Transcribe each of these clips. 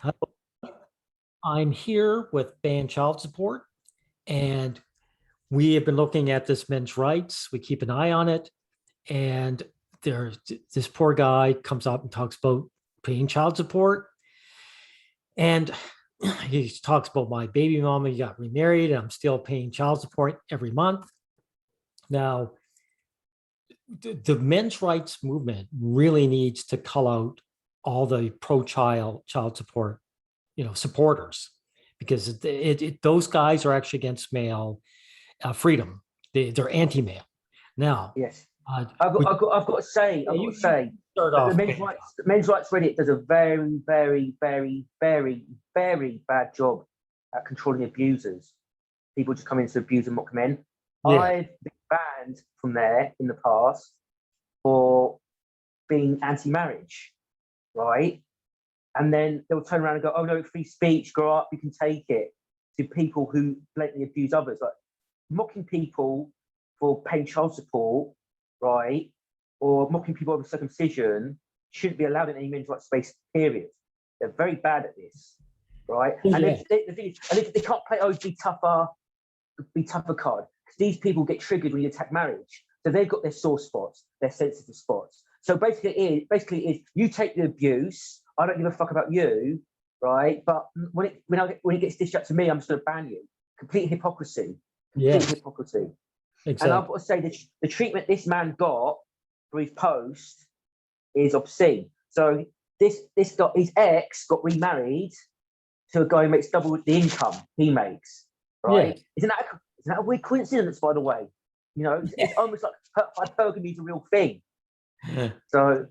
Hi, I'm here with ban child support, and we have been looking at this men's rights. We keep an eye on it, and there's this poor guy comes up and talks about paying child support, and he talks about my baby mama. He got remarried, and I'm still paying child support every month. Now, the men's rights movement really needs to call out all the pro-child support, supporters, because those guys are actually against male freedom. They're anti-male. Now, Yes, uh, I've got to say, start that the off. Men's Rights Reddit does a very, very, very, very, very bad job at controlling abusers. People just come in to abuse and mock men. Yeah, I've been banned from there in the past for being anti-marriage, right? And then they'll turn around and go, "Oh no, free speech, grow up, you can take it." To people who blatantly abuse others, like mocking people for paying child support, right? Or mocking people over circumcision shouldn't be allowed in any men's rights space, period. They're very bad at this, right? yeah, And if they can't play, oh, be tougher card, because these people get triggered when you attack marriage. So they've got their sore spots, their sensitive spots. So basically it is you take the abuse. I don't give a fuck about you, right? But when it gets dished out to me, I'm just going to ban you. Complete hypocrisy. Complete hypocrisy. exactly. And I've got to say that the treatment this man got for his post is obscene. So his ex got remarried to a guy who makes double the income he makes, right? Yeah. Isn't that a weird coincidence, by the way? It's almost like hypergamy is a real thing. So,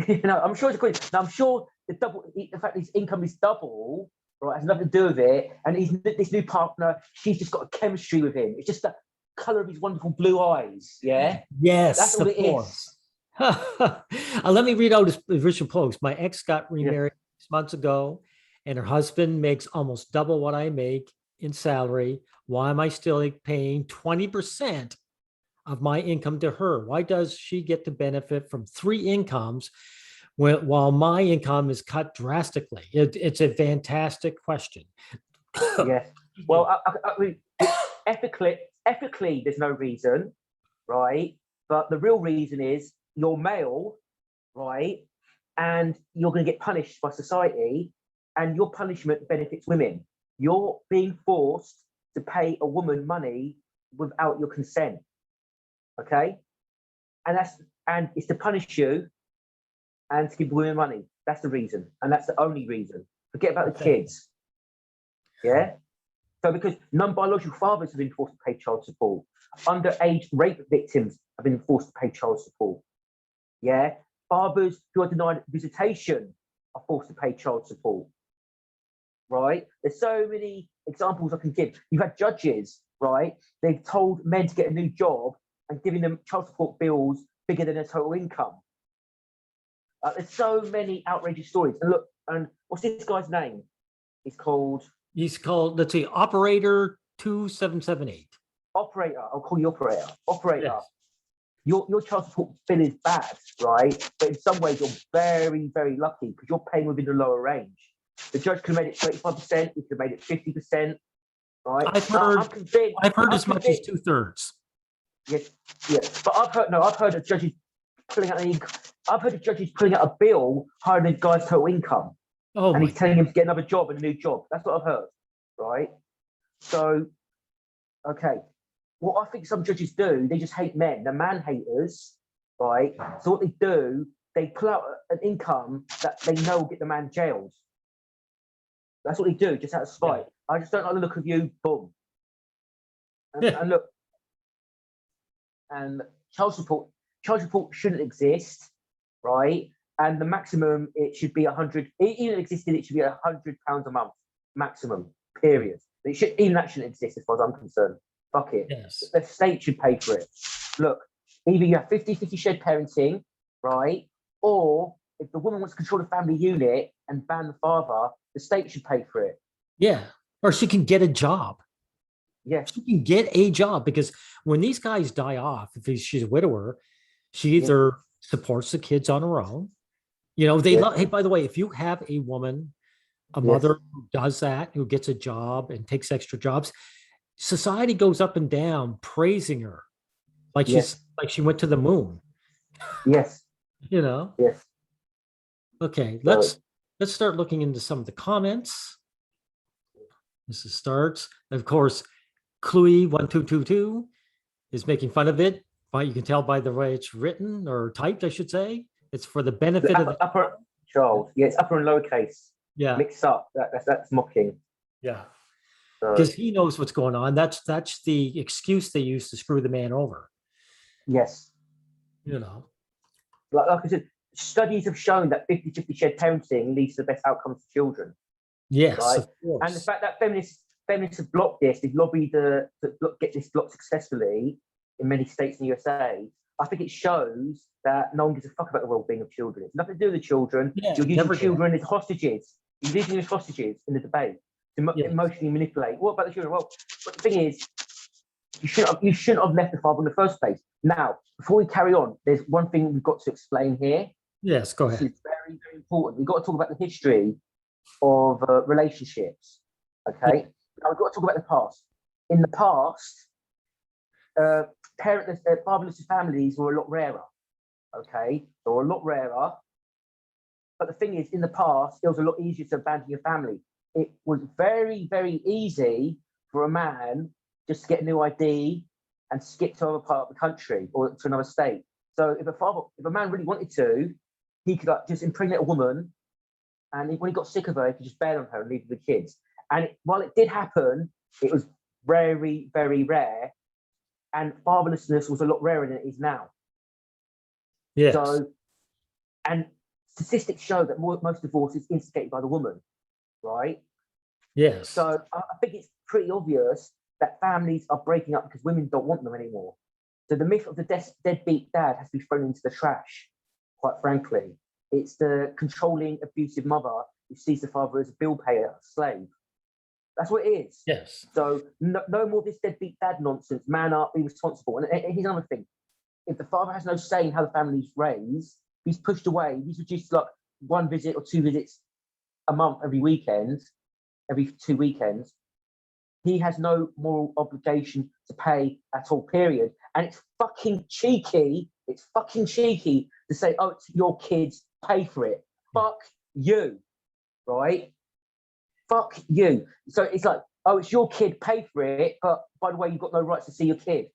I'm sure it's a coincidence. Now, I'm sure the fact his income is double, right, has nothing to do with it. And this new partner, she's just got a chemistry with him. It's just the color of his wonderful blue eyes. Yeah. Yes, That's all it is. Let me read out his original post. My ex got remarried 6 months ago, and her husband makes almost double what I make in salary. Why am I still paying 20% of my income to her? Why does she get to benefit from 3 incomes while my income is cut drastically? It's a fantastic question. Yes. Well, I mean, ethically, there's no reason, right? But the real reason is you're male, right? And you're going to get punished by society, and your punishment benefits women. You're being forced to pay a woman money without your consent. Okay, and it's to punish you and to give women money. That's the reason, and that's the only reason. Forget about the kids. Yeah. So because non-biological fathers have been forced to pay child support, underage rape victims have been forced to pay child support. Yeah. Fathers who are denied visitation are forced to pay child support. Right. There's so many examples I can give. You've had judges, right? They've told men to get a new job and giving them child support bills bigger than their total income. There's so many outrageous stories. And look, and what's this guy's name? He's called, let's see, Operator 2778. Operator. I'll call you Operator. Operator. Yes. Your child support bill is bad, right? But in some ways, you're very, very lucky because you're paying within the lower range. The judge could have made it 35%. He could have made it 50%. Right? I've heard as much as 2/3. Yes, yes. But I've heard of judges pulling out a bill higher than the guy's total income. Oh, and he's telling him to get another job and a new job. That's what I've heard, right? So, okay. What I think some judges do, they just hate men. They're man haters, right? So what they do, they pull out an income that they know will get the man jailed. That's what they do, just out of spite. I just don't like the look of you, boom. And look, and child support shouldn't exist, right? And the maximum, it should be 100. Even existing, it should be £100 a month maximum. Period. Even that shouldn't exist as far as I'm concerned. Fuck it. Yes. The state should pay for it. Look, either you have 50-50 shared parenting, right? Or if the woman wants to control the family unit and ban the father, the state should pay for it. Yeah. Or she can get a job. Yes. She can get a job, because when these guys die off, if she's a widower, she either supports the kids on her own. Hey, by the way, if you have a woman a Yes. mother who does that, who gets a job and takes extra jobs, society goes up and down praising her like Yes. she went to the moon, Yes. you know? Yes. Okay, So let's start looking into some of the comments. This is starts. Of course, Cluey1222 is making fun of it. But you can tell by the way it's written or typed, I should say. It's for the the benefit of the upper child. Yeah, it's upper and lowercase. yeah, Mixed up. That's mocking. yeah. So Because he knows what's going on. That's the excuse they use to screw the man over. yes. You know. Like I said, studies have shown that 50-50 shared parenting leads to the best outcomes for children. Yes, Right. of course. And the fact that feminists have blocked this, they've lobbied to get this blocked successfully in many states in the USA. I think it shows that no one gives a fuck about the well-being of children. It's nothing to do with the children. Yeah, You're using never did. children as hostages. You're using them as hostages in the debate to Yes. emotionally manipulate. What about the children? Well, but the thing is, you shouldn't have left the father in the first place. Now, before we carry on, there's one thing we've got to explain here. Yes, go This ahead. is very, very important. We've got to talk about the history of relationships. Okay, now we've got to talk about the past. In the past, parentless, fatherless families were a lot rarer. Okay, they were a lot rarer. But the thing is, in the past, it was a lot easier to abandon your family. It was very, very easy for a man just to get a new ID and skip to another part of the country or to another state. So if a man really wanted to, he could just impregnate a woman, and when he got sick of her, he could just bail on her and leave the kids. And while it did happen, it was very, very rare, and fatherlessness was a lot rarer than it is now. Yes. So, and statistics show that most divorce is instigated by the woman, right? Yes. So I think it's pretty obvious that families are breaking up because women don't want them anymore. So the myth of the deadbeat dad has to be thrown into the trash, quite frankly. It's the controlling, abusive mother who sees the father as a bill payer, a slave. That's what it is. Yes. So no more of this deadbeat dad nonsense. Man up, be responsible. And here's another thing. If the father has no say in how the family's raised, he's pushed away. He's reduced to like 1 visit or 2 visits a month every weekend, every 2 weekends. He has no moral obligation to pay at all, period. And it's fucking cheeky. It's fucking cheeky to say, oh, it's your kids, pay for it. Fuck you, right? Fuck you. So it's like, oh, it's your kid, pay for it. But by the way, you've got no rights to see your kid.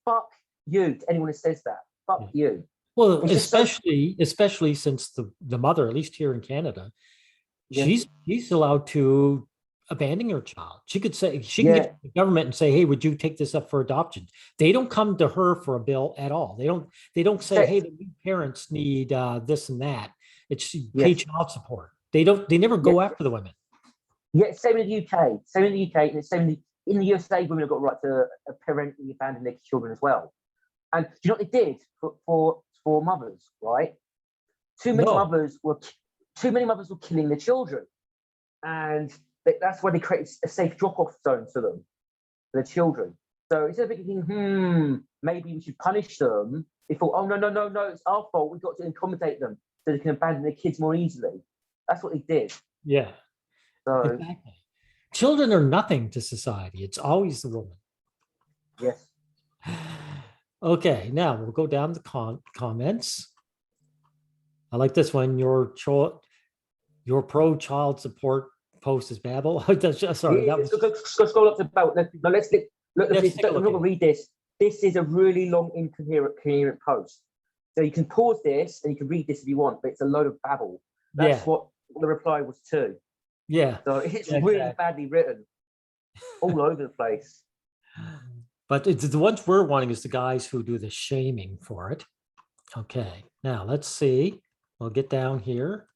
Fuck you to anyone who says that. Fuck you. Well, It's just especially since the mother, at least here in Canada, she's allowed to abandon her child. She could say she can get to the government and say, "Hey, would you take this up for adoption?" They don't come to her for a bill at all. They don't say, "Hey, the new parents need this and that." It's pay child support. They never go after the women. Yeah, same in the UK. Same in the UK, and same in the USA. Women have got a right to parentally abandon their children as well. And do you know what they did for mothers? Right, too many mothers were killing their children, and that's why they created a safe drop-off zone to them, for their children. So instead of thinking, maybe we should punish them, they thought, oh no, it's our fault. We've got to accommodate them so they can abandon their kids more easily. That's what they did. Yeah. So exactly. Children are nothing to society. It's always the woman. yes. Okay, now we'll go down the comments. I like this one. Your pro child support post is babble. Sorry, that was. Scroll up to about. Let's look. I'm not going to read this. This is a really long, incoherent post. So you can pause this and you can read this if you want, but it's a load of babble. That's what the reply was to. Yeah. So it's really badly written, all over the place. But it's the ones we're wanting is the guys who do the shaming for it. Okay, now let's see. We'll get down here.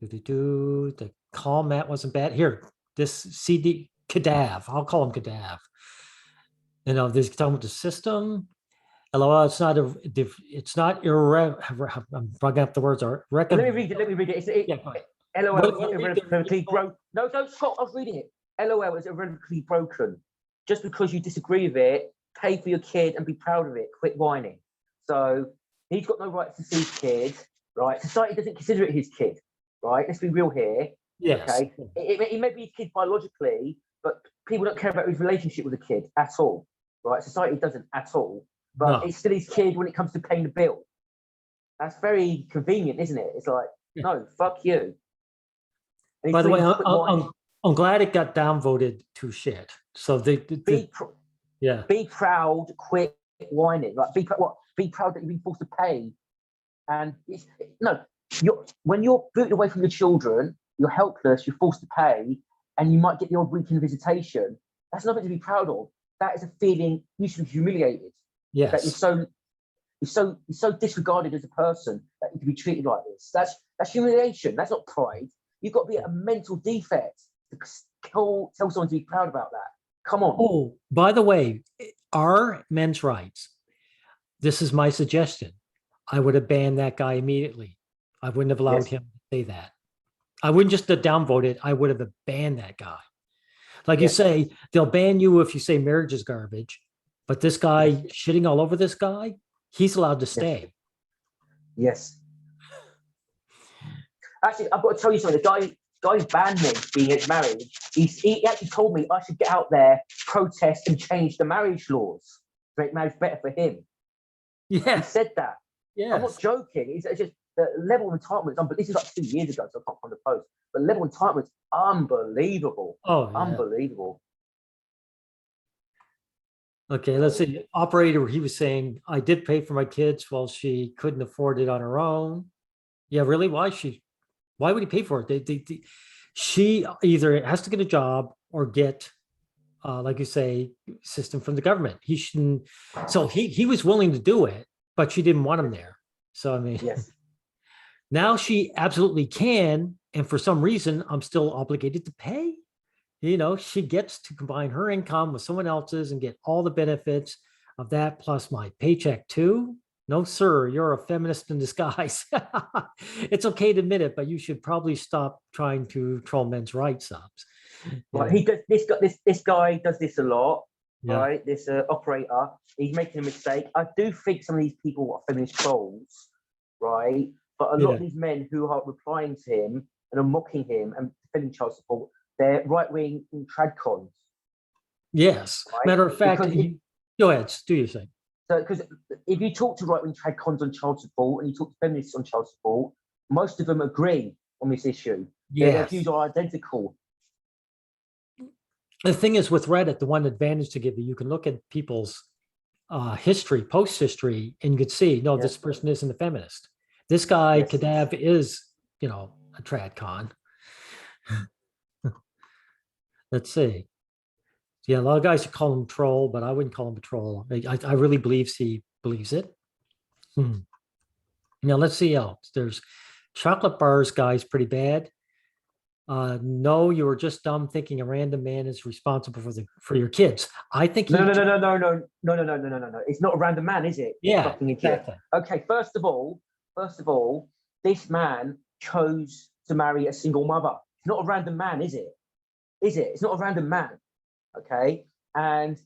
The comment wasn't bad. Here, this CD Cadav. I'll call him Cadav. You know, this talking about the system. LOL, it's not I'm bugging up the words. Let me read it. LOL is irrevocably broken. No, Scott, I was reading it. LOL is irrevocably broken. Just because you disagree with it, pay for your kid and be proud of it. Quit whining. So he's got no right to see his kid, right? Society doesn't consider it his kid, right? Let's be real here. Yes. Okay, it may be his kid biologically, but people don't care about his relationship with the kid at all, right? Society doesn't at all, but No. it's still his kid when it comes to paying the bill. That's very convenient, isn't it? It's like, Yeah. no, fuck you. And By the way, whining. I'm glad it got downvoted to shit. So yeah. Be proud, quit whining. Like be proud that you've been forced to pay. And no, when you're booted away from your children, you're helpless, you're forced to pay, and you might get the odd weekend visitation. That's nothing to be proud of. That is a feeling you should be humiliated. Yes. That you're so disregarded as a person that you can be treated like this. That's humiliation. That's not pride. You've got to be a mental defect to tell someone to be proud about that. Come on. Oh, by the way, our men's rights. This is my suggestion. I would have banned that guy immediately. I wouldn't have allowed him to say that. I wouldn't just have downvoted. I would have banned that guy. Like you say, they'll ban you if you say marriage is garbage. But this guy shitting all over this guy, he's allowed to stay. Yes. Actually, I've got to tell you something. The guy who banned me being against marriage, he actually told me I should get out there, protest, and change the marriage laws to make marriage better for him. Yeah. He said that. Yes. I'm not joking. It's just the level of entitlement. But this is like 2 years ago, so I can't find the post. But the level of entitlement, unbelievable. Oh, yeah. Unbelievable. Okay, let's see. Operator, he was saying, I did pay for my kids while she couldn't afford it on her own. Yeah, really? Why would he pay for it? She either has to get a job or get, like you say, system from the government. He shouldn't. So he was willing to do it, but she didn't want him there. So, I mean, now she absolutely can. And for some reason, I'm still obligated to pay. You know, she gets to combine her income with someone else's and get all the benefits of that, plus my paycheck too. No, sir, you're a feminist in disguise. It's okay to admit it, but you should probably stop trying to troll men's rights subs. Right, he does this guy does this a lot, right? Yeah. This operator, he's making a mistake. I do think some of these people are feminist trolls, right? But a lot of these men who are replying to him and are mocking him and defending child support, they're right-wing tradcons. Yes. Right? Matter of fact, go ahead, do your thing. So, because if you talk to right-wing tradcons on child support and you talk to feminists on child support, most of them agree on this issue. Yes. Their views are identical. The thing is with Reddit, the one advantage to give you can look at people's history, post history, and you could see, no, this person isn't a feminist. This guy, Kadav, is, you know, a tradcon. Let's see. Yeah, a lot of guys call him troll, but I wouldn't call him a troll. I really believe he believes it. Now let's see else. There's chocolate bars, guys, pretty bad. No, you were just dumb thinking a random man is responsible for your kids. I think no. It's not a random man, is it? Yeah, exactly. Okay, first of all, this man chose to marry a single mother. It's not a random man, is it? Is it? It's not a random man. Okay, and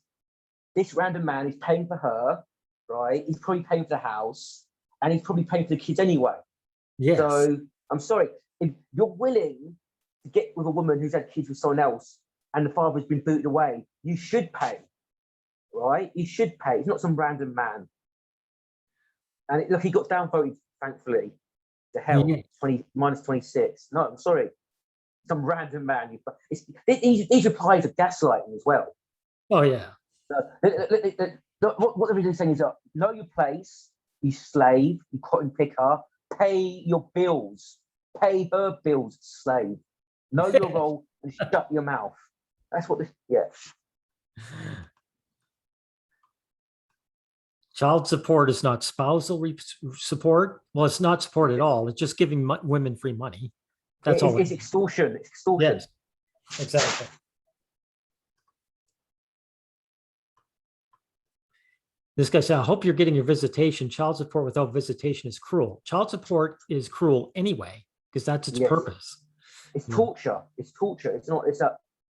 this random man is paying for her, right? He's probably paying for the house, and he's probably paying for the kids anyway. Yes. So I'm sorry, if you're willing to get with a woman who's had kids with someone else and the father's been booted away, you should pay, right? You should pay. It's not some random man. And look, he got downvoted, thankfully, to hell, 20 minus 26. No, I'm sorry. Some random man. These replies are gaslighting as well. Oh, yeah. What they're really saying is, know your place, you slave, you cotton picker, pay your bills, pay her bills, slave. Know your role and shut your mouth. That's what this, Child support is not spousal support. Well, it's not support at all. It's just giving women free money. That's all. It's extortion. It's extortion. Yes, exactly. This guy said, I hope you're getting your visitation. Child support without visitation is cruel. Child support is cruel anyway, because that's its purpose. It's torture. It's torture. It's not,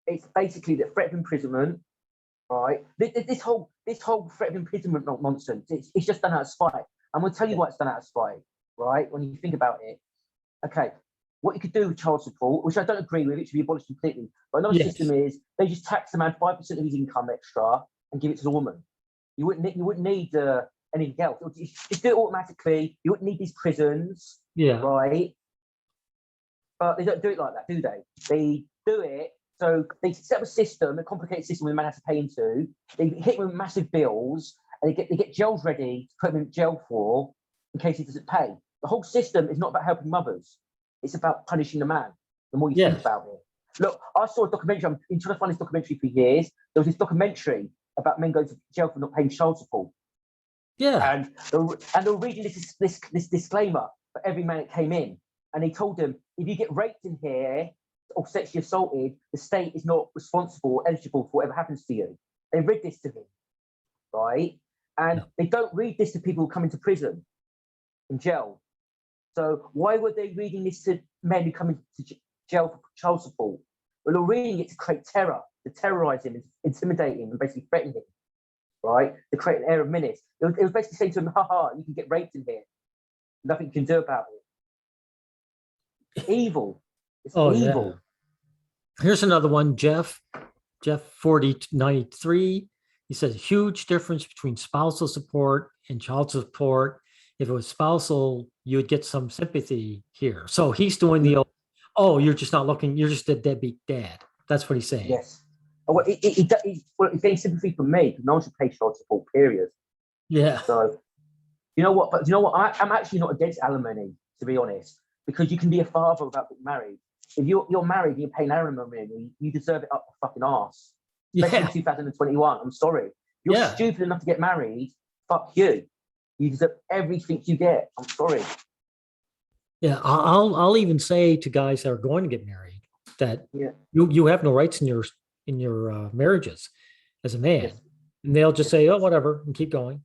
it's basically the threat of imprisonment, right? This whole threat of imprisonment nonsense, it's just done out of spite. I'm going to tell you why it's done out of spite, right? When you think about it. Okay, what you could do with child support, which I don't agree with, it should be abolished completely. But another Yes. system is they just tax the man 5% of his income extra and give it to the woman. You wouldn't need anything else. Just do it automatically. You wouldn't need these prisons, Yeah. right? But they don't do it like that, do they? They do it. So they set up a system, a complicated system where the man has to pay into. They hit him with massive bills, and they get jails ready to put him in jail for in case he doesn't pay. The whole system is not about helping mothers. It's about punishing the man. The more you think about it. Look, I saw a documentary. I've been trying to find this documentary for years. There was this documentary about men going to jail for not paying child support. Yeah. And they were reading this disclaimer for every man that came in. And they told them, if you get raped in here or sexually assaulted, the state is not responsible or eligible for whatever happens to you. They read this to him, right? And they don't read this to people who come into prison, in jail. So why were they reading this to men who come into jail for child support? Well, they're reading it to create terror, to terrorize him, intimidate him, and basically threaten him, right? To create an air of menace. It was basically saying to him, haha, you can get raped in here. Nothing you can do about it. Evil. It's evil. Yeah. Here's another one, Jeff 4093. He says huge difference between spousal support and child support. If it was spousal, you would get some sympathy here. So he's doing the you're just not looking, you're just a deadbeat dad. That's what he's saying. Yes. Well, he's getting sympathy from me because no one should pay child support, period. Yeah. So you know what? But you know what? I'm actually not against alimony, to be honest. Because you can be a father without getting married. If you're married and you're paying alimony, you deserve it up the fucking arse. Especially in 2021. I'm sorry. You're stupid enough to get married. Fuck you. You deserve everything you get. I'm sorry. Yeah, I'll even say to guys that are going to get married that you have no rights in your marriages as a man, and they'll just say, oh, whatever, and keep going.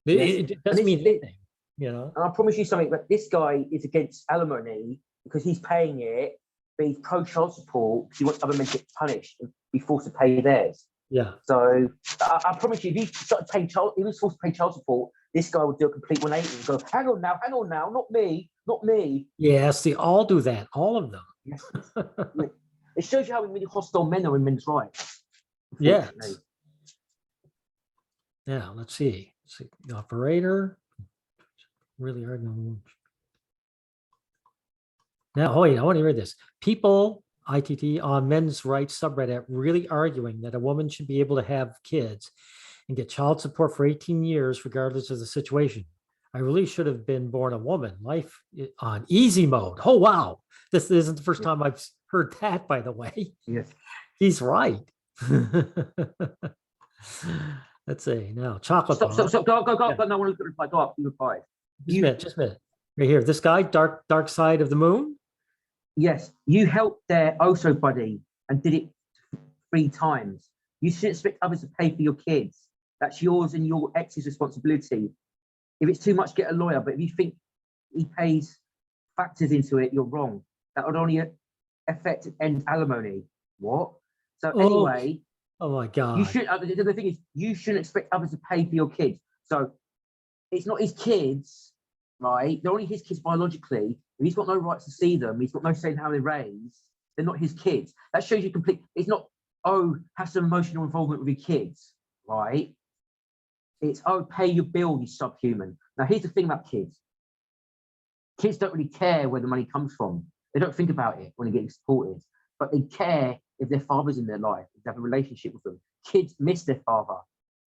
It doesn't mean anything. You know, and I promise you something, but this guy is against alimony because he's paying it, but he's pro child support because he wants other men to get punished and be forced to pay theirs. Yeah. So I promise you, if he started paying he was forced to pay child support, this guy would do a complete 180 and go, hang on now, not me. Yes, they all do that, all of them. Yes. It shows you how many hostile men are in men's rights. Yeah. Yeah, let's see. The operator. Really hard. Now, wait, I want to read this. People, ITT, on men's rights subreddit really arguing that a woman should be able to have kids and get child support for 18 years, regardless of the situation. I really should have been born a woman. Life on easy mode. Oh, wow. This isn't the first time I've heard that, by the way. Yes. He's right. Let's see. Now, chocolate. Stop. Go. No, I want to reply. Go up. You reply. Just a minute. Right here. This guy, dark side of the moon. Yes. You helped their Oso buddy and did it 3 times. You shouldn't expect others to pay for your kids. That's yours and your ex's responsibility. If it's too much, get a lawyer. But if you think he pays factors into it, you're wrong. That would only affect end alimony. What? So anyway. Oh my God. You should. The thing is, you shouldn't expect others to pay for your kids. So it's not his kids, right? They're only his kids biologically. If he's got no rights to see them, he's got no say in how they're raised. They're not his kids. That shows you complete. It's not, have some emotional involvement with your kids, right? It's, pay your bill, you subhuman. Now, here's the thing about kids. Kids don't really care where the money comes from. They don't think about it when they're getting supported, but they care if their father's in their life, if they have a relationship with them. Kids miss their father.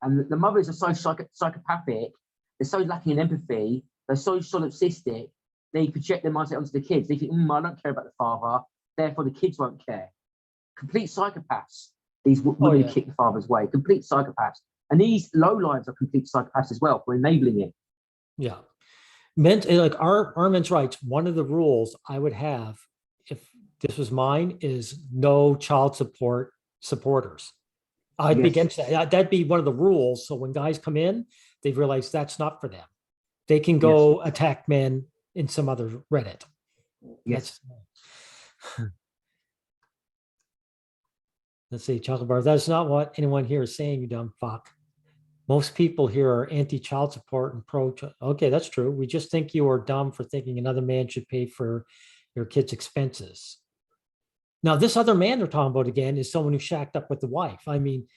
And the mothers are so psychopathic, they're so lacking in empathy, they're so solipsistic, they project their mindset onto the kids. They think, I don't care about the father, therefore the kids won't care. Complete psychopaths, these women who kick the father's way, complete psychopaths. And these lowlives are complete psychopaths as well for enabling it. Yeah. Like our men's rights, one of the rules I would have, if this was mine, is no child supporters. I'd be against that. That'd be one of the rules. So when guys come in, they realize that's not for them. They can go attack men in some other Reddit. Yes. Let's see, chocolate bar. That's not what anyone here is saying, you dumb fuck. Most people here are anti-child support and pro. Okay, that's true. We just think you are dumb for thinking another man should pay for your kids' expenses. Now, this other man they're talking about again is someone who shacked up with the wife. I mean,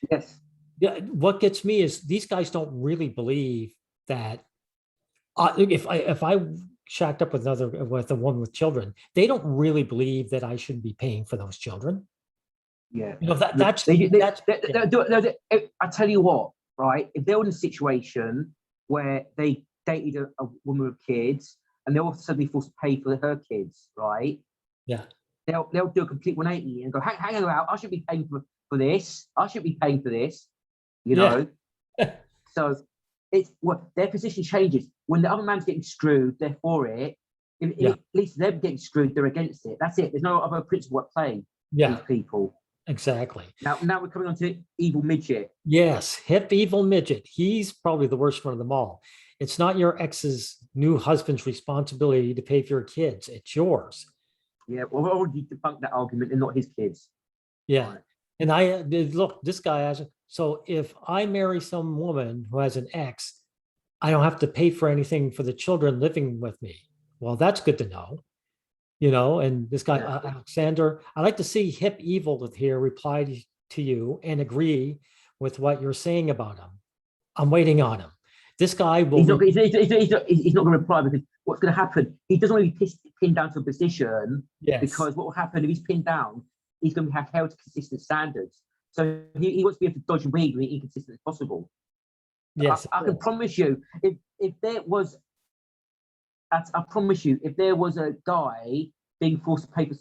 Yes. yeah, what gets me is these guys don't really believe that if I shacked up with a woman with children, they don't really believe that I shouldn't be paying for those children. Yeah. You know, I tell you what, right? If they're in a situation where they dated a woman with kids and they're also suddenly forced to pay for her kids, right? Yeah. They'll do a complete 180 and go, hang on out, I should be paying for this. I should be paying for this, you know? So it's what their position changes. When the other man's getting screwed, they're for it. If at least they're getting screwed, they're against it. That's it. There's no other principle at play. Yeah. These people. Exactly. Now we're coming on to evil midget. Yes, hip evil midget. He's probably the worst one of them all. It's not your ex's new husband's responsibility to pay for your kids. It's yours. Yeah, well, I already debunked that argument. They're not his kids. Yeah. Right. And look, this guy has, so if I marry some woman who has an ex, I don't have to pay for anything for the children living with me. Well, that's good to know. You know, and this guy, Alexander, I'd like to see hip evil with here reply to you and agree with what you're saying about him. I'm waiting on him. This guy will. He's not going to reply because what's going to happen? He doesn't want to be pinned down to a position. Yes. Because what will happen if he's pinned down? He's going to have held to consistent standards. So he wants to be able to dodge and weave and be inconsistent as possible. Yes, I can promise you, if there was a guy being forced to pay for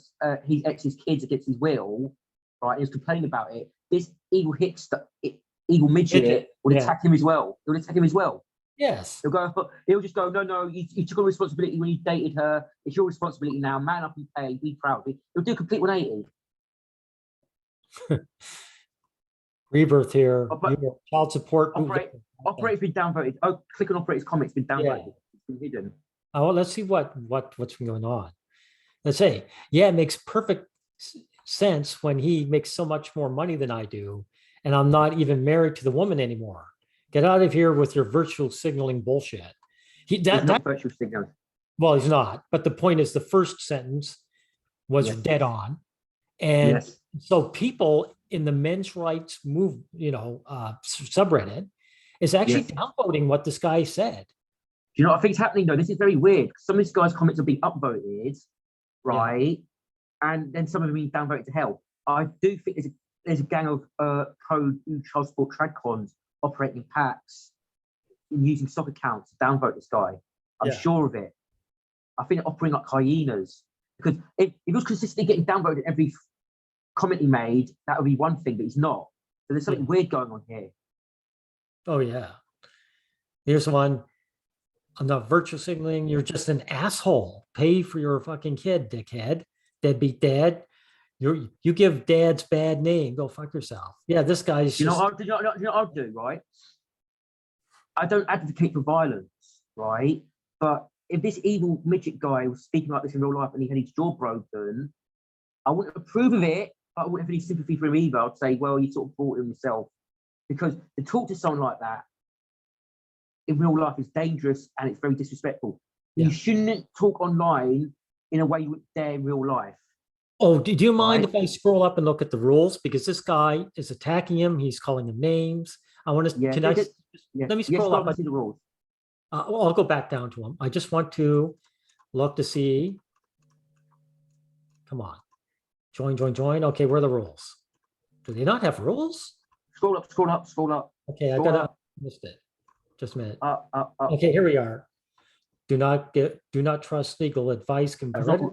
his ex's kids against his will, right, and he's complaining about it, this evil midget would attack him as well. It would attack him as well. Yes. He'll just go, no, you took on responsibility when you dated her. It's your responsibility now. Man up and pay. Be proud. He'll do a complete 180. Rebirth here. Child support. Operator's been downvoted. Oh, click on operator's comment. It's been downvoted. Yeah. It's been hidden. Oh, well, let's see what's been going on. Let's say, it makes perfect sense when he makes so much more money than I do, and I'm not even married to the woman anymore. Get out of here with your virtual signaling bullshit. He's not virtual signaling. Well, he's not. But the point is, the first sentence was dead on, and so people in the men's rights subreddit is actually downvoting what this guy said. Do you know what I think is happening though? This is very weird. Some of these guys' comments are being upvoted, right? Yeah. And then some of them being downvoted to hell. I do think there's a gang of pro child support tradcons operating packs and using stock accounts to downvote this guy. I'm sure of it. I think they're operating like hyenas. Because if he was consistently getting downvoted every comment he made, that would be one thing, but he's not. So there's something weird going on here. Oh yeah. Here's one. I'm not virtual signaling. You're just an asshole. Pay for your fucking kid, dickhead. Deadbeat dad. You give dad's bad name. Go fuck yourself. Yeah, this guy's. You know what I'll do, right? I don't advocate for violence, right? But if this evil midget guy was speaking like this in real life and he had his jaw broken, I wouldn't approve of it, but I wouldn't have any sympathy for him either. I'd say, well, you sort of brought him yourself. Because to talk to someone like that in real life is dangerous and it's very disrespectful. Yeah. You shouldn't talk online in a way you would dare in real life. Oh, do you mind if I scroll up and look at the rules? Because this guy is attacking him. He's calling him names. I want to, let me scroll up. And see the rules. Well, I'll go back down to him. I just want to look to see. Come on. Join. Okay, where are the rules? Do they not have rules? Scroll up. Okay, I missed it. Just a minute. Okay, here we are. Do not trust legal advice. Oh,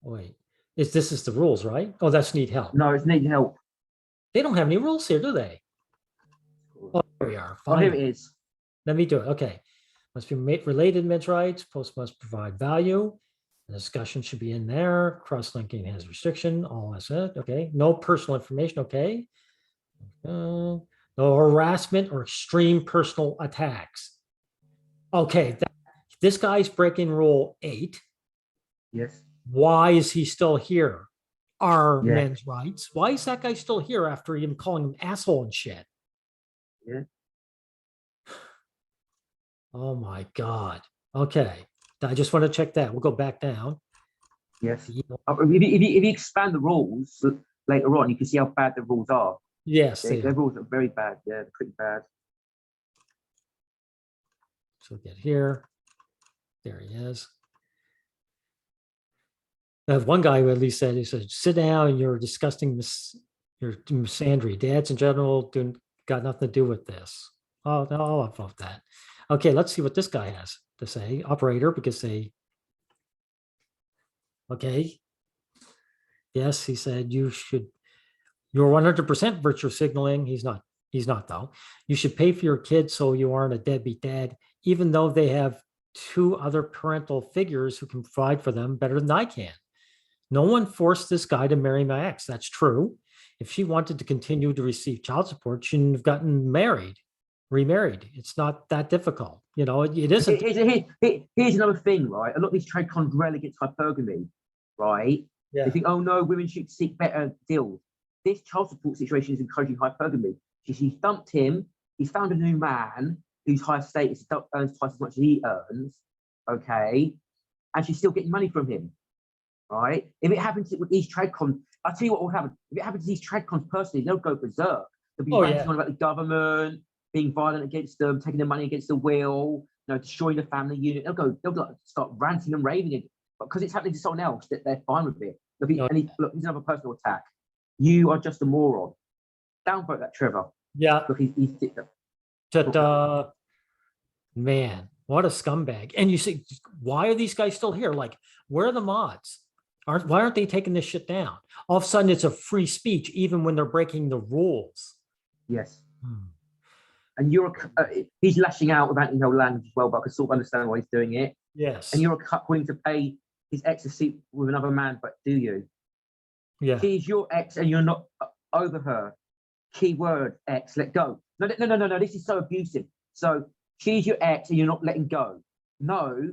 wait, this is the rules, right? Oh, that's need help. No, it's need help. They don't have any rules here, do they? Oh, here we are. Fine. Oh, here it is. Let me do it. Okay. Must be related men's rights. Post must provide value. The discussion should be in there. Cross-linking has restriction. All that's it. Okay. No personal information. Okay. No harassment or extreme personal attacks. Okay. This guy's breaking rule 8. Yes. Why is he still here? Our men's rights. Why is that guy still here after even calling him asshole and shit? Yeah. Oh my God. Okay. I just want to check that. We'll go back down. Yes. You know, If you expand the rules later on, you can see how bad the rules are. yes, Their rules are very bad. Yeah, they're pretty bad. So get here. There he is. One guy who at least said, he said, sit down, you're disgusting, you're misandry. Dads in general got nothing to do with this. Oh, no, I'll vote that. Okay, let's see what this guy has to say. Operator, because okay. Yes, he said you're 100% virtue signaling. He's not though. You should pay for your kids so you aren't a deadbeat dad, even though they have two other parental figures who can provide for them better than I can. No one forced this guy to marry my ex. That's true. If she wanted to continue to receive child support, she shouldn't have gotten remarried. It's not that difficult. It isn't. Here's another thing, right? A lot of these trade cons rail against hypergamy, right? Yeah. They think, oh no, women should seek better deals. This child support situation is encouraging hypergamy. She's dumped him. He's found a new man who's higher status, earns twice as much as he earns, okay? And she's still getting money from him, right? If it happens with these trade cons, I'll tell you what will happen. If it happens to these trade cons personally, they'll go berserk. They'll be ranting on about the government, being violent against them, taking their money against the will, destroying the family unit. They'll start ranting and raving it because it's happening to someone else that they're fine with it. Look, he's another personal attack. You are just a moron. Downvote that, Trevor. Yeah. Look, he's man, what a scumbag. And you see, why are these guys still here? Like, where are the mods? Why aren't they taking this shit down? All of a sudden, it's a free speech, even when they're breaking the rules. Yes. And he's lashing out with anti-no language as well, but I can sort of understand why he's doing it. Yes. And you're a cuck willing to pay his ex to sleep with another man, but do you? Yeah. She's your ex and you're not over her. Keyword ex, let go. No, this is so abusive. So she's your ex and you're not letting go. No,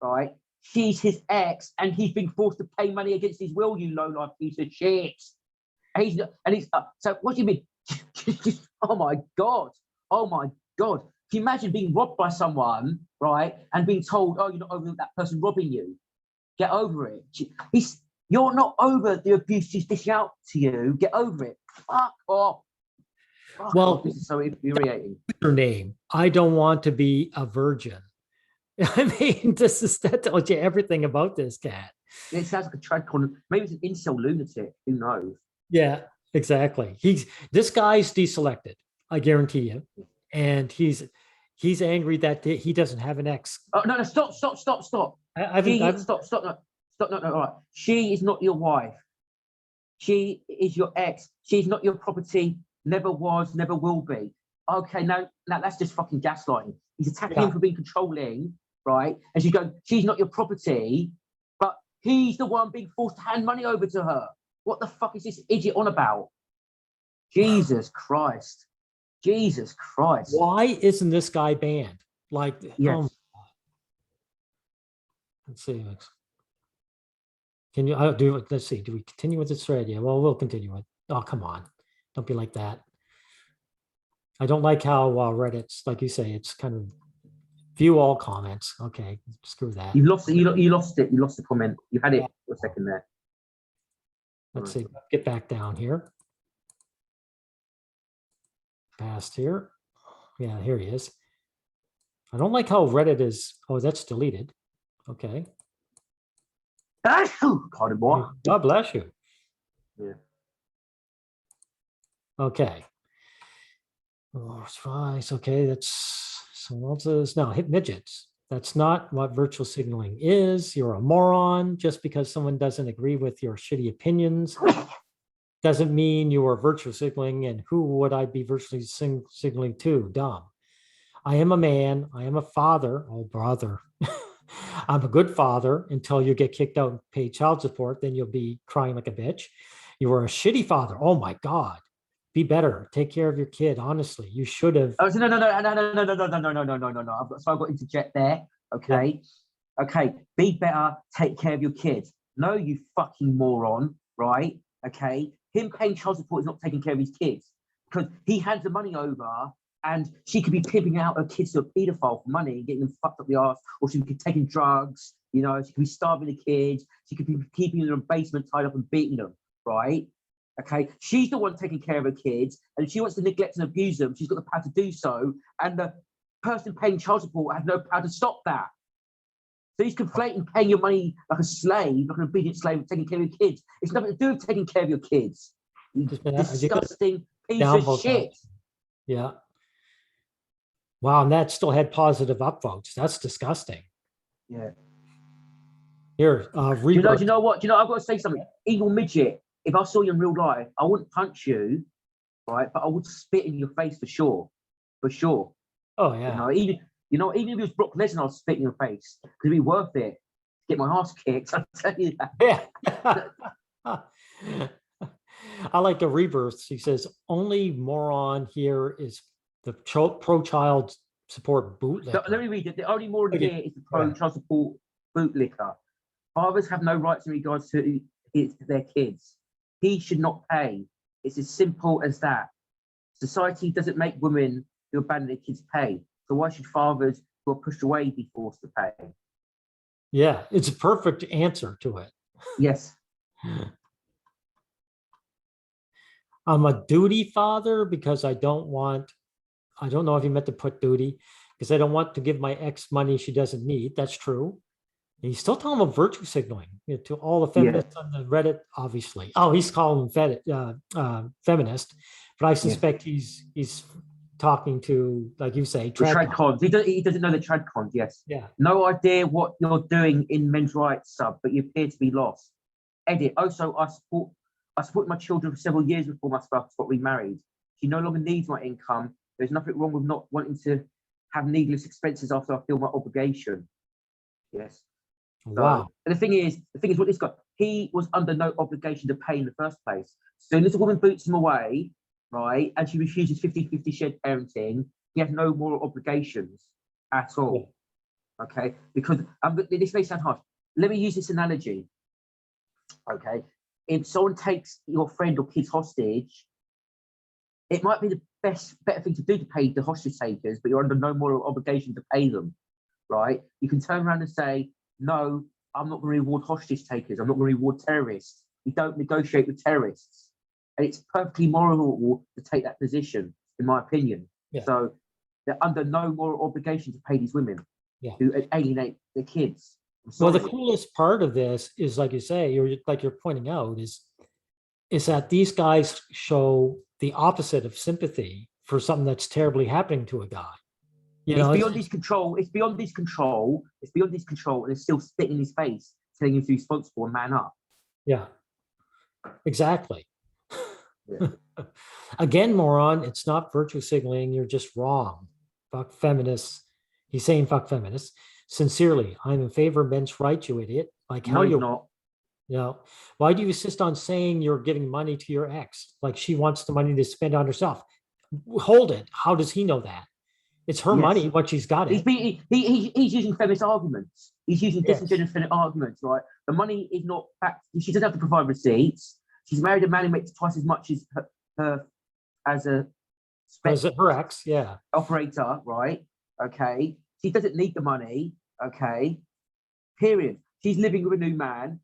right? She's his ex and he's been forced to pay money against his will, you low-life piece of shit. So what do you mean? Oh my God. Can you imagine being robbed by someone, right? And being told, oh, you're not over that person robbing you. Get over it. You're not over the abuse she's dishing out to you. Get over it. Fuck off. Well, this is so infuriating. Her name. I don't want to be a virgin. I mean, that tells you everything about this cat. It sounds like a trad con. Maybe it's an incel lunatic. Who knows? Yeah, exactly. This guy's deselected. I guarantee you. And he's angry that he doesn't have an ex. Oh no! Stop! Stop! No. All right. She is not your wife. She is your ex. She's not your property. Never was. Never will be. Okay, now that's just fucking gaslighting. He's attacking him for being controlling, right? And she's going, she's not your property, but he's the one being forced to hand money over to her. What the fuck is this idiot on about? Jesus Christ. Why isn't this guy banned? Like, yes. Let's see. Can you let's see. Do we continue with this thread? Yeah, well, we'll continue with. Oh, come on. Don't be like that. I don't like how Reddit's, like you say, it's kind of view all comments. Okay, screw that. You lost it. You lost it. You lost the comment. You had it for a second there. Let's see. Get back down here. Past here. Yeah, here he is. I don't like how Reddit is. Oh, that's deleted. Okay. God bless you. Yeah. Okay. Oh, twice. Okay, that's someone else's. Now, hit midgets. That's not what virtual signaling is. You're a moron. Just because someone doesn't agree with your shitty opinions doesn't mean you are virtual signaling. And who would I be virtually signaling to? Dumb. I am a man. I am a father. Oh, brother. I'm a good father until you get kicked out and pay child support. Then you'll be crying like a bitch. You were a shitty father. Oh my God. Be better. Take care of your kid. Honestly, you should have. Oh, no. So I've got to interject there. Okay. Yeah. Okay. Be better. Take care of your kids. No, you fucking moron. Right. Okay. Him paying child support is not taking care of his kids because he hands the money over and she could be pimping out her kids to a paedophile for money and getting them fucked up the arse, or she could be taking drugs, You know, she could be starving the kids. She could be keeping them in the basement tied up and beating them, right? Okay, she's the one taking care of her kids, and if she wants to neglect and abuse them, she's got the power to do so. And the person paying child support has no power to stop that. So he's conflating paying your money like a slave, like an obedient slave, taking care of your kids. It's nothing to do with taking care of your kids. Disgusting piece of shit. Yeah. Wow, and that still had positive upvotes. That's disgusting. Yeah. Here, do you know what? Do you know, I've got to say something. Evil midget, if I saw you in real life, I wouldn't punch you, right? But I would spit in your face for sure. For sure. Oh, yeah. Even if it was Brock Lesnar, I'll spit in your face. Because it'd be worth it to get my ass kicked. I'll tell you that. Yeah. I like the rebirths. He says, only moron here is the pro-child support bootlicker. Let me read it. The only moron here is the pro-child support bootlicker. Fathers have no rights in regards to their kids. He should not pay. It's as simple as that. Society doesn't make women who abandon their kids pay. So why should fathers who are pushed away be forced to pay? Yeah, it's a perfect answer to it. Yes. I'm a duty father because I don't know if he meant to put duty, because I don't want to give my ex money she doesn't need. That's true. And he's still telling them virtue signaling to all the feminists on the Reddit, obviously. Oh, he's calling them feminist, but I suspect he's talking to, like you say, trad cons. He doesn't know the trad cons. Yes. Yeah. No idea what you're doing in men's rights sub, but you appear to be lost. Edit. Also, I support my children for several years before my spouse got remarried. She no longer needs my income. There's nothing wrong with not wanting to have needless expenses after I feel my obligation. Yes. Wow. So, and the thing is what this guy, he was under no obligation to pay in the first place. So this woman boots him away, right? And she refuses 50-50 shared parenting. He has no moral obligations at all. Yeah. Okay. Because this may sound harsh. Let me use this analogy. Okay. If someone takes your friend or kids hostage, it might be the better thing to do to pay the hostage takers, but you're under no moral obligation to pay them, right? You can turn around and say, no, I'm not going to reward hostage takers. I'm not going to reward terrorists. You don't negotiate with terrorists. And it's perfectly moral to take that position, in my opinion. Yeah. So they're under no moral obligation to pay these women who alienate their kids. Well, the coolest part of this is, like you say, you're pointing out, is that these guys show the opposite of sympathy for something that's terribly happening to a guy. It's beyond his control. It's beyond his control. It's beyond his control, and it's still spitting in his face, telling him to be responsible and man up. Yeah, exactly. Yeah. Again, moron, it's not virtue signaling. You're just wrong. Fuck feminists. He's saying fuck feminists. Sincerely, I'm in favor of men's rights, you idiot. Like, how you're not. You know, why do you insist on saying you're giving money to your ex? Like, she wants the money to spend on herself. Hold it. How does he know that? It's her money, what she's got it. He's using feminist arguments. He's using disingenuous feminist arguments, right? The money is not back. She doesn't have to provide receipts. She's married a man who makes twice as much as her as her ex, operator, right? Okay. She doesn't need the money, okay? Period. She's living with a new man.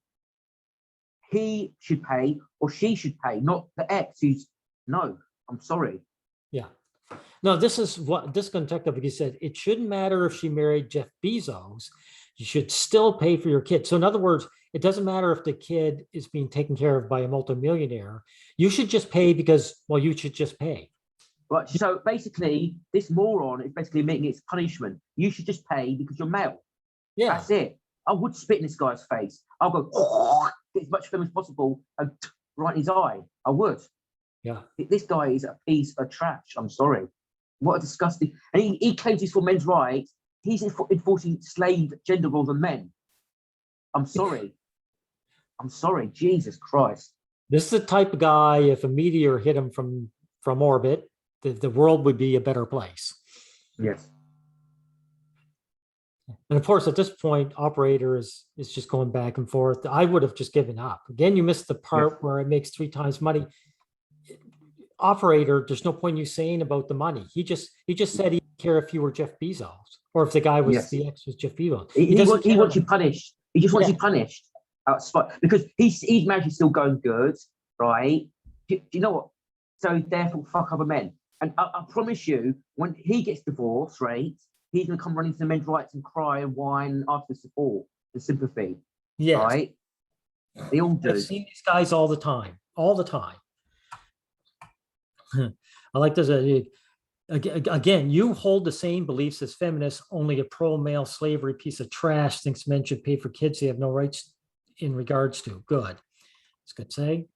He should pay, or she should pay, not the ex who's, no, I'm sorry. Yeah. No, this is what this detective, he said, it shouldn't matter if she married Jeff Bezos. You should still pay for your kid. So in other words, it doesn't matter if the kid is being taken care of by a multimillionaire. You should just pay because, well, you should just pay. Right. So basically, this moron is basically making its punishment. You should just pay because you're male. Yeah. That's it. I would spit in this guy's face. I'll go, get as much of him as possible and right in his eye. I would. Yeah. This guy is a piece of trash. I'm sorry. What a disgusting. And he claims he's for men's rights. He's enforcing slave gender roles on men. I'm sorry. I'm sorry. Jesus Christ. This is the type of guy, if a meteor hit him from orbit, the world would be a better place. Yes. And of course, at this point, operator is just going back and forth. I would have just given up. Again, you missed the part where it makes 3 times money. Operator, there's no point in you saying about the money. He just said he didn't care if you were Jeff Bezos or if the guy was the ex was Jeff Bezos. He wants you punished. He just wants Yeah. you punished out spite because his marriage is still going good, right? Do you know what? So therefore, fuck other men. And I promise you, when he gets divorced, right, he's gonna come running to the men's rights and cry and whine and ask for support and sympathy, Yes. right? They all do. I've seen these guys all the time, all the time. I like this. Again, you hold the same beliefs as feminists, only a pro-male slavery piece of trash thinks men should pay for kids they have no rights in regards to. Good. It's good saying.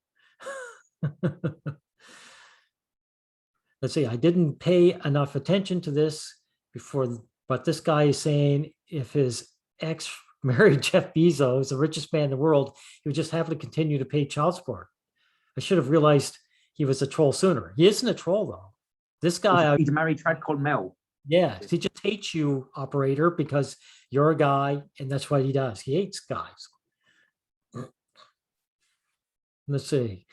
Let's see, I didn't pay enough attention to this before, but this guy is saying if his ex married Jeff Bezos, the richest man in the world, he would just have to continue to pay child support. I should have realized he was a troll sooner. He isn't a troll, though. This guy, he's a married trad called Mel. Yeah, he just hates you, operator, because you're a guy, and that's what he does. He hates guys. Let's see.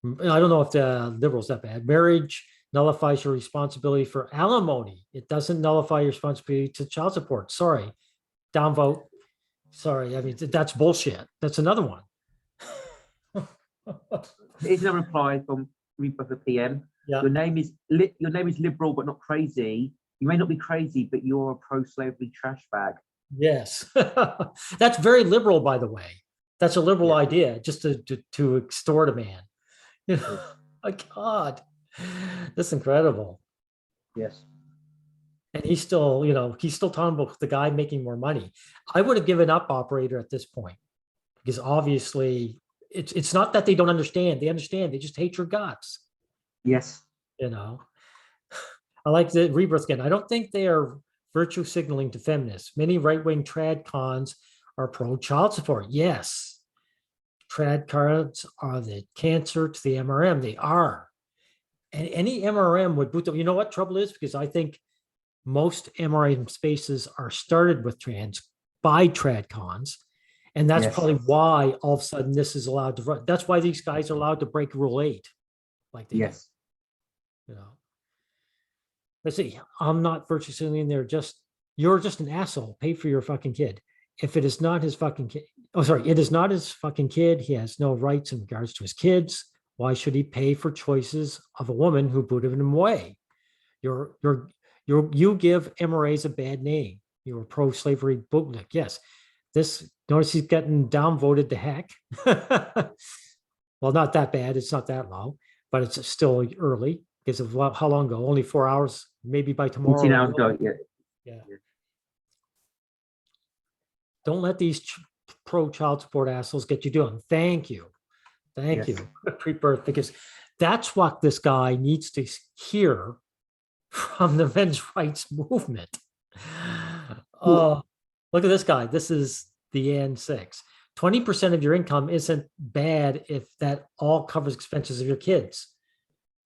I don't know if the liberals that bad. Marriage nullifies your responsibility for alimony. It doesn't nullify your responsibility to child support. Sorry, downvote. Sorry, I mean that's bullshit. That's another one. Here's another reply from Rebecca PM. Yeah. Your name is liberal but not crazy. You may not be crazy, but you're a pro-slavery trash bag. Yes, that's very liberal, by the way. That's a liberal idea, just to extort a man. You know, my God, that's incredible. Yes. And he's still, he's still talking about the guy making more money. I would have given up, operator, at this point, because obviously it's not that they don't understand. They understand. They just hate your guts. Yes. I like the rebirth again. I don't think they are virtue signaling to feminists. Many right-wing trad cons are pro-child support. Yes. Trad cards are the cancer to the MRM. They are. And any MRM would boot them. You know what trouble is? Because I think most MRM spaces are started with trans by trad cons. And that's probably why all of a sudden this is allowed to run. That's why these guys are allowed to break Rule 8. Like they do. Let's see. I'm not virtue signaling. You're just an asshole. Pay for your fucking kid. If it is not his fucking kid, it is not his fucking kid. He has no rights in regards to his kids. Why should he pay for choices of a woman who booted him away? You give MRAs a bad name. You're a pro-slavery bootlick. Yes. Notice he's getting downvoted to heck. Well, not that bad. It's not that low, but it's still early because of how long ago? Only 4 hours. Maybe by tomorrow. 14 hours ago. Yeah. Don't let these pro-child support assholes get you doing. Thank you. Thank you. Pre-birth, because that's what this guy needs to hear from the men's rights movement. Look at this guy. This is the N6. 20% of your income isn't bad if that all covers expenses of your kids.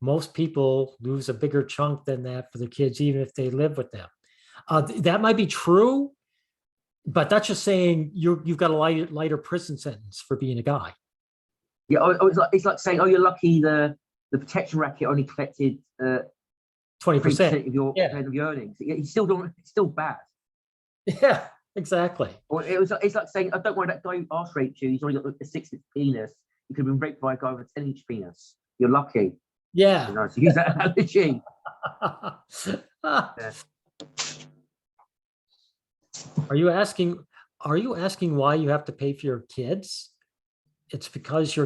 Most people lose a bigger chunk than that for their kids, even if they live with them. That might be true, but that's just saying you've got a lighter prison sentence for being a guy. Yeah, it's like saying, you're lucky the protection racket only collected 20% of your earnings. It's still bad. Yeah, exactly. Or it's like saying, don't worry, that guy who arse raped you, he's already got a 6-inch penis. You could have been raped by a guy with a 10-inch penis. You're lucky. Yeah. To use that analogy. Are you asking why you have to pay for your kids? It's because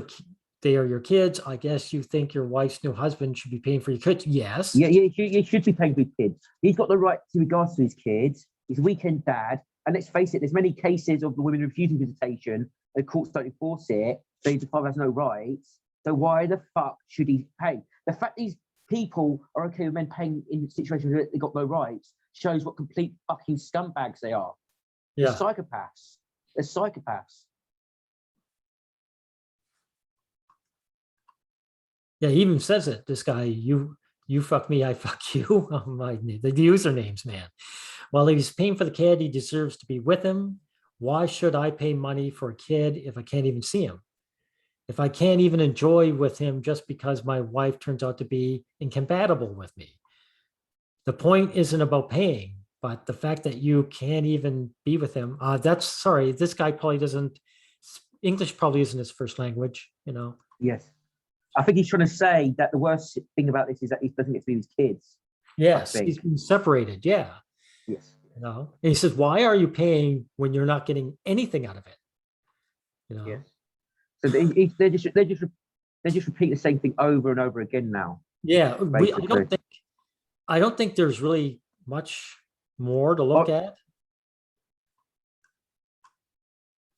they are your kids. I guess you think your wife's new husband should be paying for your kids. Yes. Yeah, you should be paying for his kids. He's got the right to regards to his kids. He's a weekend dad. And let's face it, there's many cases of the women refusing visitation. The courts don't enforce it. So the father has no rights. So why the fuck should he pay? The fact these people are okay with men paying in situations where they got no rights shows what complete fucking scumbags they are. Yeah. They're psychopaths. They're psychopaths. Yeah, he even says it. This guy, you fuck me, I fuck you. The usernames, man. While he's paying for the kid, he deserves to be with him. Why should I pay money for a kid if I can't even see him? If I can't even enjoy with him just because my wife turns out to be incompatible with me? The point isn't about paying. But the fact that you can't even be with him, sorry, this guy probably doesn't, English probably isn't his first language, you know? Yes. I think he's trying to say that the worst thing about this is that he doesn't get to be with his kids. Yes, think. he's been separated. Yeah. Yes. You know, and he says, why are you paying when you're not getting anything out of it? You know? Yes. So they just repeat the same thing over and over again now. Yeah. Basically. I don't think there's really much more to look at.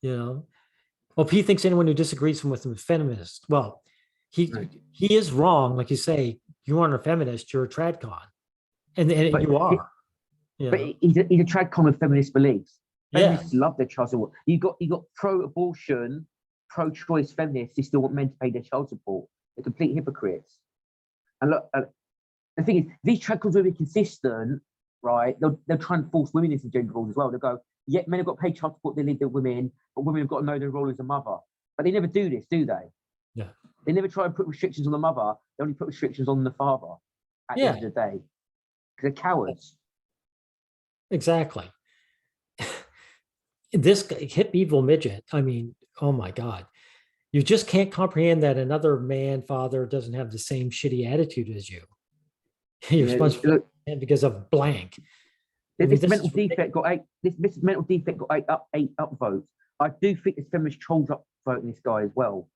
You know, well, he thinks anyone who disagrees with him is feminist. Well, he is wrong. Like you say, you aren't a feminist, you're a tradcon. And you are. But he's a tradcon with feminist beliefs. Feminists Yeah. love their child support. You got pro-abortion, pro-choice feminists who still want men to pay their child support. They're complete hypocrites. And look, the thing is, these tradcons will be consistent, right? They'll try and force women into gender roles as well. They'll go, yeah, men have got to pay child support, they leave their women, but women have got to know their role as a mother. But they never do this, do they? Yeah. They never try and put restrictions on the mother. They only put restrictions on the father at the end of the day. Because they're cowards. Exactly. This hip evil midget, I mean, oh my God. You just can't comprehend that another man father doesn't have the same shitty attitude as you. You're responsible because of blank. This mental defect got eight upvotes. I do think this feminist trolls upvoting this guy as well.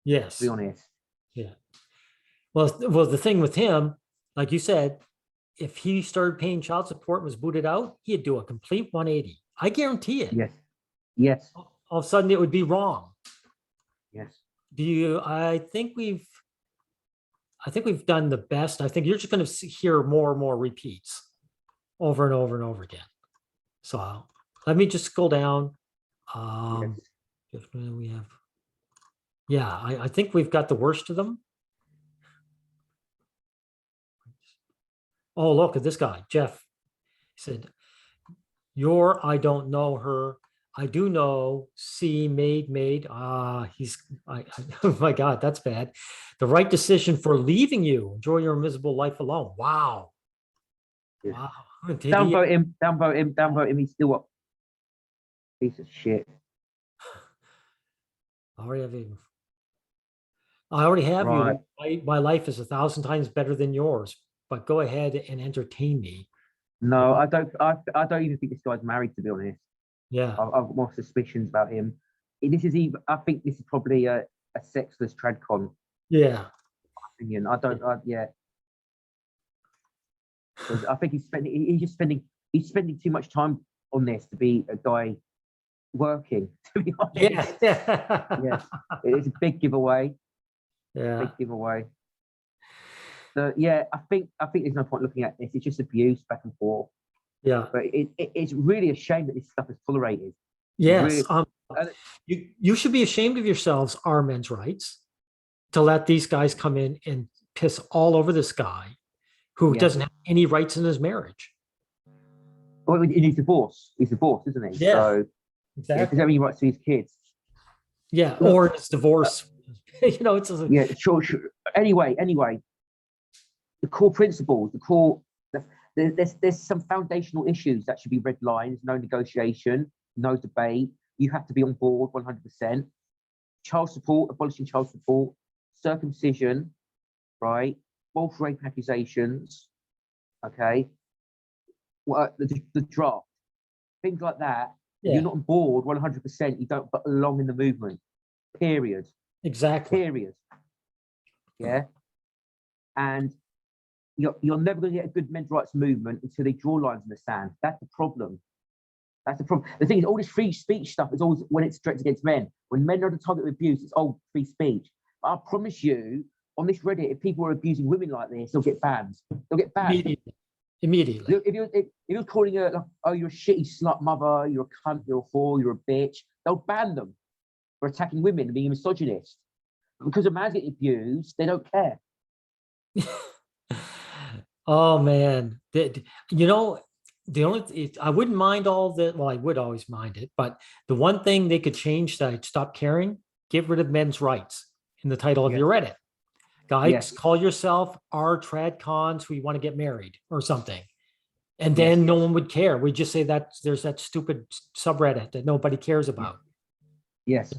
Yes. To be honest. Yeah. Well, the thing with him, like you said, if he started paying child support and was booted out, he'd do a complete 180. I guarantee it. Yes. Yes. All of a sudden it would be wrong. Yes. I think we've done the best. I think you're just going to hear more and more repeats over and over and over again. So let me just scroll down. If we have, yeah, I think we've got the worst of them. Oh, look at this guy, Jeff. He said, I don't know her. I do know, see, made. Oh my God, that's bad. The right decision for leaving you. Enjoy your miserable life alone. Wow. Yeah. Wow. Downvote him. He's still up. Piece of shit. I already have Right. you. My life is 1,000 times better than yours, but go ahead and entertain me. No, I don't even think this guy's married, to be honest. Yeah. I've got more suspicions about him. I think this is probably a sexless tradcon. Yeah. Opinion. Yeah. Because I think he's spending too much time on this to be a guy working, to be honest. Yeah. Yeah. It's a big giveaway. Yeah. Big giveaway. So yeah, I think there's no point looking at this. It's just abuse back and forth. Yeah. But it's really a shame that this stuff is tolerated. Yes. Really, you should be ashamed of yourselves, our men's rights, to let these guys come in and piss all over this guy who doesn't have any rights in his marriage. Well, he's divorced. He's divorced, isn't he? Yeah. So exactly. He doesn't have any rights to his kids. Yeah. Or it's divorce. It's yeah. Sure. Anyway, the core principles, there's some foundational issues that should be red lines. No negotiation, no debate. You have to be on board 100%. Child support, abolishing child support, circumcision, right? False rape accusations, okay? The draft, things like that. If you're not on board 100%, you don't belong in the movement. Period. Exactly. Period. Yeah. And you're never going to get a good men's rights movement until they draw lines in the sand. That's the problem. The thing is, all this free speech stuff is always when it's directed against men. When men are the target of abuse, it's free speech. But I promise you, on this Reddit, if people are abusing women like this, they'll get banned. They'll get banned immediately. If you're calling her, like, oh, you're a shitty slut mother, you're a cunt, you're a whore, you're a bitch, they'll ban them for attacking women and being a misogynist. But because a man's getting abused, they don't care. Oh man, I wouldn't mind all that. Well, I would always mind it, but the one thing they could change that I'd stop caring: get rid of men's rights in the title of your Reddit. Guys, call yourself our tradcons. We want to get married or something, And then no one would care. We just say that there's that stupid subreddit that nobody cares about. Yes.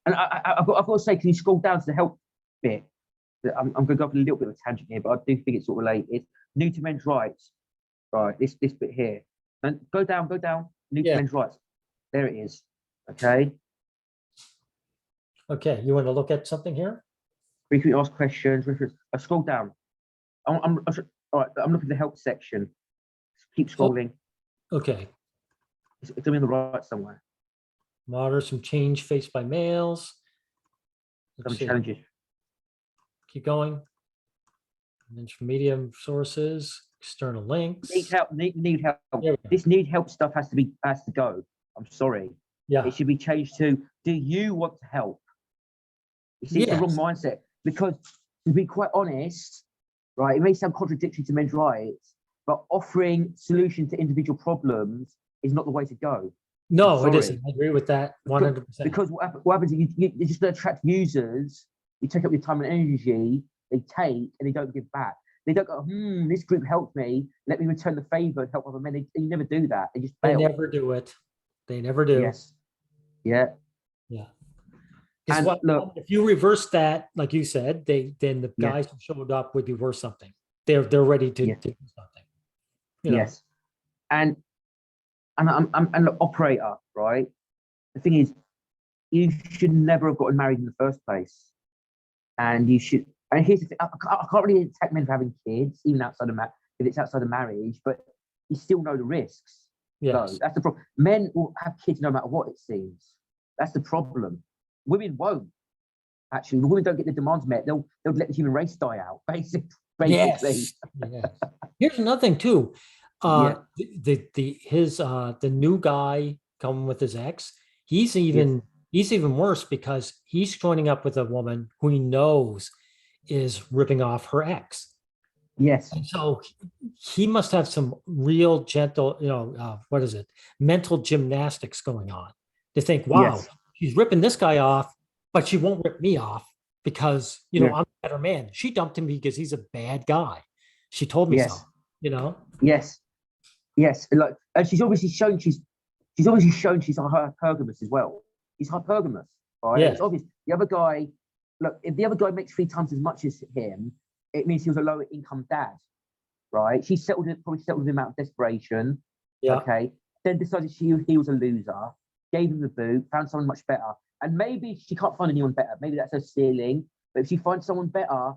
And I've got to say, can you scroll down to the help bit? I'm going to go off a little bit of a tangent here, but I do think it's sort of related. New to men's rights. Right, this bit here. And go down. New to men's rights. There it is. Okay. Okay, you want to look at something here? Frequently asked questions. I scroll down. All right, I'm looking at the help section. Keep scrolling. Okay. It's going to be on the right somewhere. Monitor some change faced by males. Some challenges. Keep going. Mention medium sources, external links. Need help. Need help. This need help stuff has to go. I'm sorry. Yeah. It should be changed to, do you want to help? You see, it's the wrong mindset. Because to be quite honest, right, it may sound contradictory to men's rights, but offering solution to individual problems is not the way to go. No, it isn't. I agree with that 100%. Because what happens is you just attract users, you take up your time and energy, they take and they don't give back. They don't go, this group helped me, let me return the favor and help other men. They never do that. They just fail. They never do it. They never do. Yes. Yeah. Yeah. And look, if you reverse that, like you said, then the guys who showed up would be worth something. They're ready to do something. You know? Yes. And an operator, right? The thing is, you should never have gotten married in the first place. And you should, and here's the thing, I can't really attack men for having kids, even outside of if it's outside of marriage, but you still know the risks. Yes. So that's the problem. Men will have kids no matter what, it seems. That's the problem. Women won't. Actually, the women don't get the demands met. They'll let the human race die out, basically. Yes. Here's another thing too. The new guy coming with his ex, he's even worse because he's joining up with a woman who he knows is ripping off her ex. Yes. And so he must have some real gentle, mental gymnastics going on to think, wow, she's ripping this guy off, but she won't rip me off because, I'm a better man. She dumped him because he's a bad guy. She told me so, Yes. Yes. And she's obviously shown she's hypergamous as well. He's hypergamous, right? Yes. It's obvious. The other guy, look, if the other guy makes 3 times as much as him, it means he was a lower income dad, right? She probably settled with him out of desperation. Yeah. Okay. Then decided he was a loser, gave him the boot, found someone much better. And maybe she can't find anyone better. Maybe that's her ceiling. But if she finds someone better,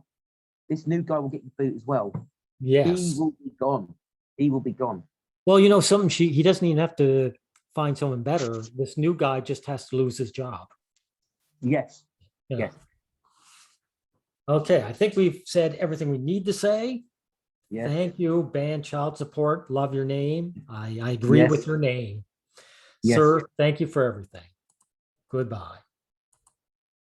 this new guy will get the boot as well. Yes. He will be gone. He will be gone. Well, he doesn't even have to find someone better. This new guy just has to lose his job. Yes. Yes. Okay, I think we've said everything we need to say. Yes. Thank you, ban child support. Love your name. I agree with your name. Yes. Sir, thank you for everything. Goodbye.